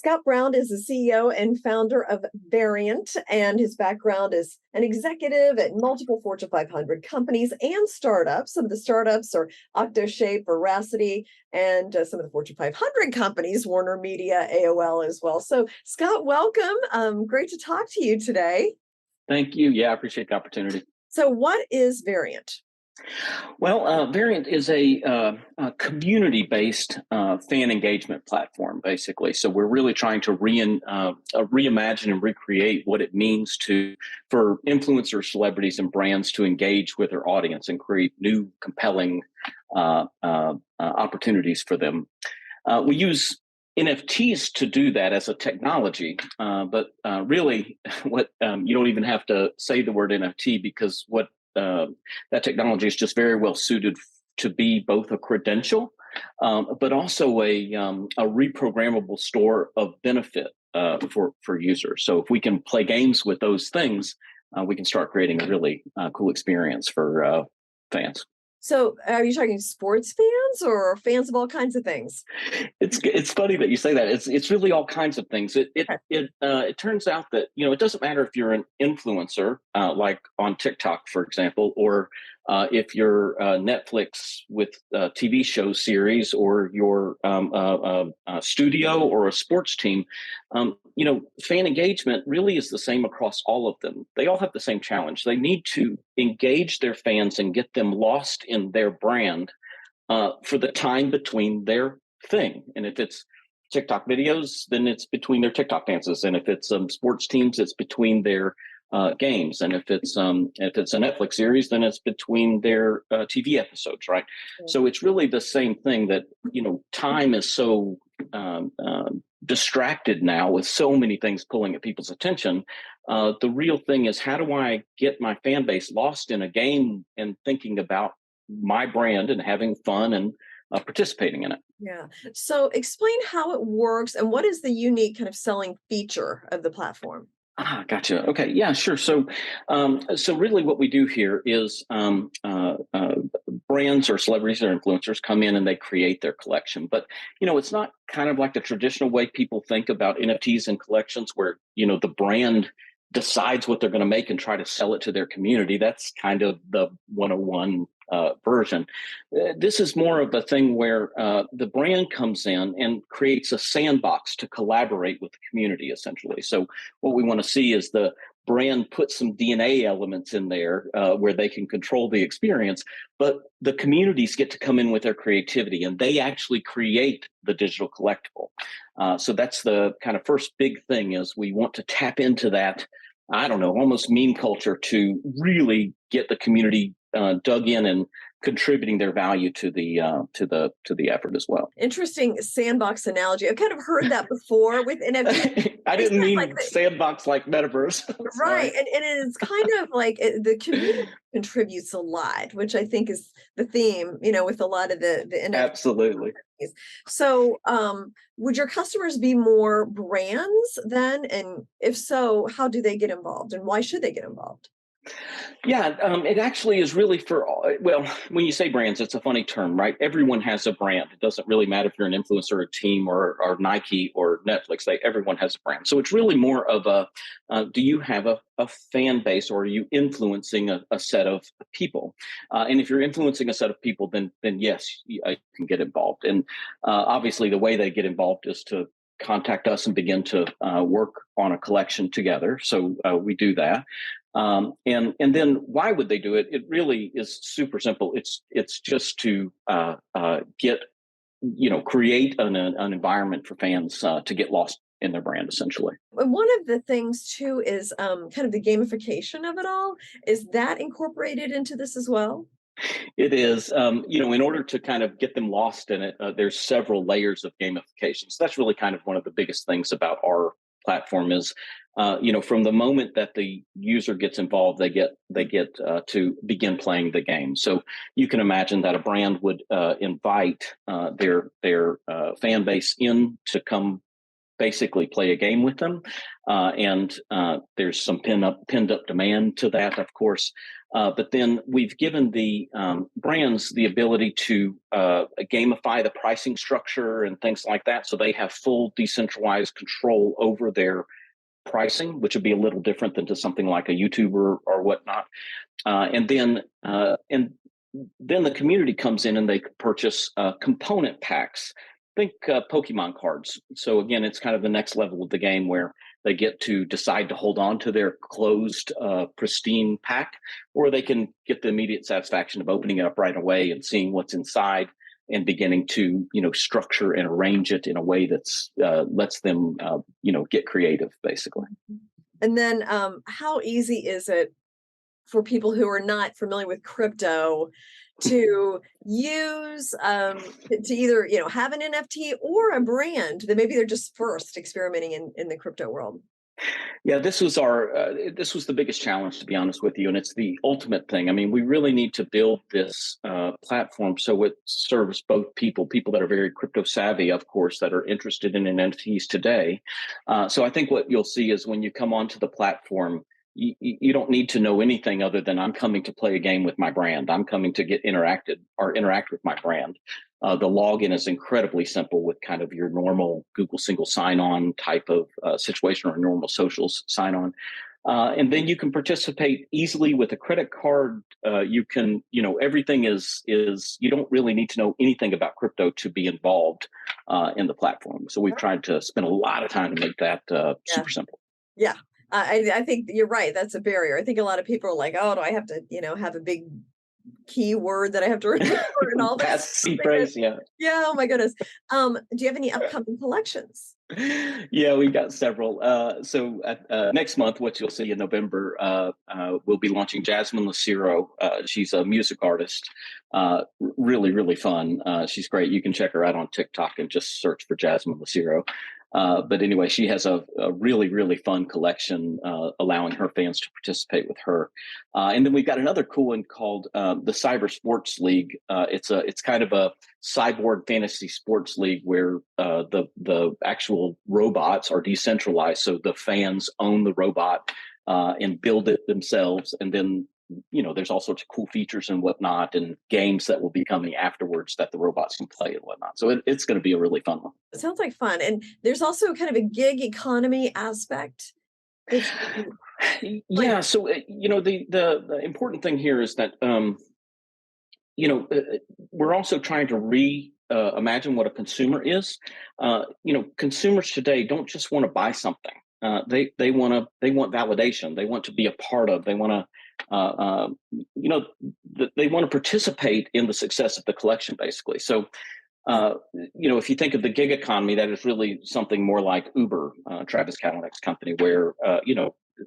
Scott Brown is the CEO and founder of VRYNT, and his background is an executive at multiple Fortune 500 companies and startups. Some of the startups are Octoshape, Veracity, and some of the Fortune 500 companies, Warner Media, AOL as well. So, Scott, welcome. Great to talk to you today. Thank you. Yeah, I appreciate the opportunity. So, what is VRYNT? Well, VRYNT is a community-based fan engagement platform, basically. So we're really trying to reimagine and recreate what it means for influencers, celebrities, and brands to engage with their audience and create new, compelling opportunities for them. We use NFTs to do that as a technology, but really, what you don't even have to say the word NFT, because what that technology is just very well suited to be both a credential, but also a reprogrammable store of benefit for users. So if we can play games with those things, we can start creating a really cool experience for fans. So are you talking sports fans or fans of all kinds of things? It's funny that you say that. It's really all kinds of things. It turns out that, it doesn't matter if you're an influencer, like on TikTok, for example, or if you're Netflix with a TV show series, or your studio or a sports team. Fan engagement really is the same across all of them. They all have the same challenge. They need to engage their fans and get them lost in their brand for the time between their thing. And if it's TikTok videos, then it's between their TikTok dances. And if it's sports teams, it's between their games. And if it's a Netflix series, then it's between their TV episodes, right? Yeah. So it's really the same thing that, time is so distracted now with so many things pulling at people's attention. The real thing is, how do I get my fan base lost in a game and thinking about my brand and having fun and participating in it? Yeah. So explain how it works and what is the unique kind of selling feature of the platform? Gotcha. Okay. Yeah, sure. So really what we do here is brands or celebrities or influencers come in and they create their collection. But, it's not kind of like the traditional way people think about NFTs and collections where, the brand decides what they're going to make and try to sell it to their community. That's kind of the 101 version. This is more of a thing where the brand comes in and creates a sandbox to collaborate with the community, essentially. So what we want to see is the brand put some DNA elements in there where they can control the experience, but the communities get to come in with their creativity and they actually create the digital collectible. So that's the kind of first big thing, is we want to tap into that, I don't know, almost meme culture to really get the community dug in and contributing their value to the effort as well. Interesting sandbox analogy. I've kind of heard that before with NFT. I didn't mean like sandbox like metaverse. Right. And it's kind of like the community contributes a lot, which I think is the theme, with a lot of the NFT. Absolutely. So would your customers be more brands then? And if so, how do they get involved and why should they get involved? Yeah, it actually is really well, when you say brands, it's a funny term, right? Everyone has a brand. It doesn't really matter if you're an influencer, or a team, or Nike or Netflix. Everyone has a brand. So it's really more of do you have a fan base, or are you influencing a set of people? And if you're influencing a set of people, then yes, you can get involved. And obviously the way they get involved is to contact us and begin to work on a collection together. So we do that. And then why would they do it? It really is super simple. It's just to create an environment for fans to get lost in their brand, essentially. One of the things too is kind of the gamification of it all. Is that incorporated into this as well? It is, in order to kind of get them lost in it, there's several layers of gamification. So that's really kind of one of the biggest things about our platform is, from the moment that the user gets involved, they get to begin playing the game. So you can imagine that a brand would invite their fan base in to come basically play a game with them. And there's some pinned up demand to that, of course. But then we've given the brands the ability to gamify the pricing structure and things like that. So they have full decentralized control over their pricing, which would be a little different than to something like a YouTuber or whatnot. And then the community comes in and they purchase component packs. Think Pokemon cards. So again, it's kind of the next level of the game where they get to decide to hold on to their closed, pristine pack, or they can get the immediate satisfaction of opening it up right away and seeing what's inside and beginning to, structure and arrange it in a way that's lets them, get creative, basically. And then how easy is it for people who are not familiar with crypto to use to either have an NFT or a brand that maybe they're just first experimenting in the crypto world? Yeah, this was the biggest challenge, to be honest with you, and it's the ultimate thing. I mean, we really need to build this platform so it serves both people that are very crypto savvy, of course, that are interested in NFTs today. So I think what you'll see is when you come onto the platform, you don't need to know anything other than I'm coming to play a game with my brand. I'm coming to get interact with my brand. The login is incredibly simple with kind of your normal Google single sign-on type of situation or normal social sign-on. And then you can participate easily with a credit card. You can, everything is you don't really need to know anything about crypto to be involved in the platform. So we've tried to spend a lot of time to make that Yeah. super simple. Yeah. I think you're right. That's a barrier. I think a lot of people are like, oh, do I have to, have a big keyword that I have to remember and all this? That's the phrase, yeah. Yeah. Oh my goodness. Do you have any upcoming collections? Yeah, we got several. So next month, what you'll see in November, we'll be launching Jasmine Lucero. She's a music artist, really, really fun. She's great. You can check her out on TikTok and just search for Jasmine Lucero. But anyway, she has a really, really fun collection, allowing her fans to participate with her. And then we've got another cool one called the Cyber Sports League. It's kind of a cyborg fantasy sports league where the actual robots are decentralized, so the fans own the robot and build it themselves, and then there's all sorts of cool features and whatnot, and games that will be coming afterwards that the robots can play and whatnot. So it's going to be a really fun one. It sounds like fun. And there's also kind of a gig economy aspect. That's Yeah. So the important thing here is that we're also trying to imagine what a consumer is. Consumers today don't just want to buy something. They want validation. They want to be a part of. They want to they want to participate in the success of the collection, basically. So if you think of the gig economy, that is really something more like Uber, Travis Kalanick's company, where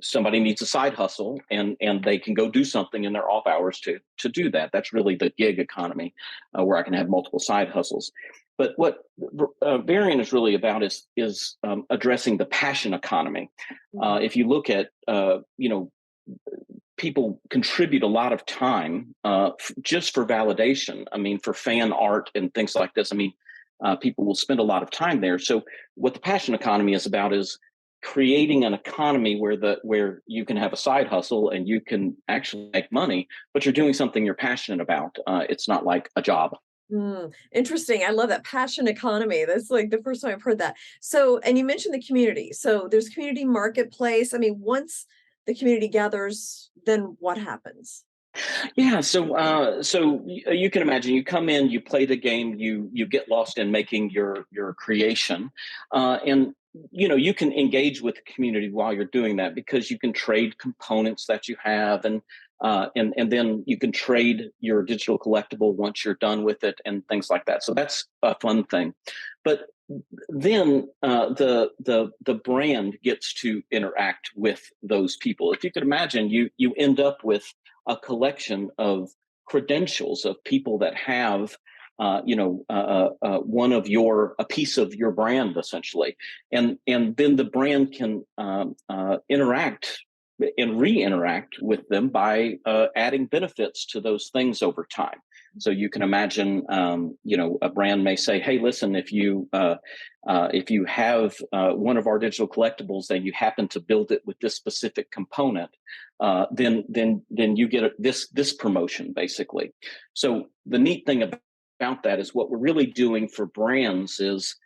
somebody needs a side hustle and they can go do something in their off hours to do that. That's really the gig economy, where I can have multiple side hustles. But what VRYNT is really about is addressing the passion economy. If you look at people contribute a lot of time just for validation. I mean, for fan art and things like this. I mean, people will spend a lot of time there. So what the passion economy is about is creating an economy where you can have a side hustle and you can actually make money, but you're doing something you're passionate about. It's not like a job. Interesting. I love that passion economy. That's like the first time I've heard that. So, and you mentioned the community. So there's community marketplace. I mean, once the community gathers, then what happens? Yeah, so you can imagine you come in, you play the game, you get lost in making your creation, and you can engage with the community while you're doing that because you can trade components that you have, and then you can trade your digital collectible once you're done with it and things like that. So that's a fun thing, but then the brand gets to interact with those people. If you could imagine, you end up with a collection of credentials of people that have a piece of your brand, essentially, and then the brand can interact and re-interact with them by adding benefits to those things over time. So you can imagine, a brand may say, "Hey, listen, if you have one of our digital collectibles and you happen to build it with this specific component, then you get this promotion, basically." So the neat thing about that is what we're really doing for brands is,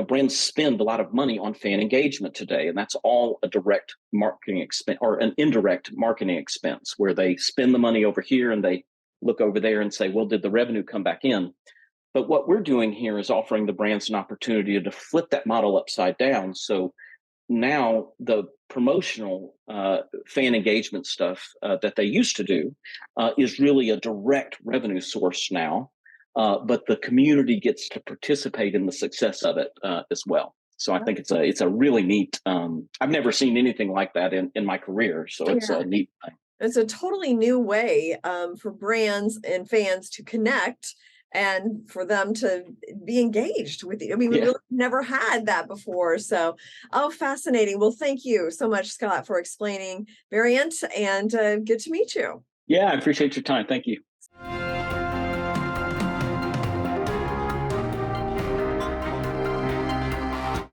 brands spend a lot of money on fan engagement today, and that's all a direct marketing expense or an indirect marketing expense, where they spend the money over here and they look over there and say, "Well, did the revenue come back in?" But what we're doing here is offering the brands an opportunity to flip that model upside down. So now the promotional fan engagement stuff that they used to do is really a direct revenue source now, but the community gets to participate in the success of it as well. So I think it's a really neat. I've never seen anything like that in my career, so it's Yeah. a neat thing. It's a totally new way for brands and fans to connect and for them to be engaged with you. I mean, we Yeah, really never had that before. So, oh, fascinating. Well, thank you so much, Scott, for explaining VRYNT, and good to meet you. yeah. I appreciate your time. Thank you.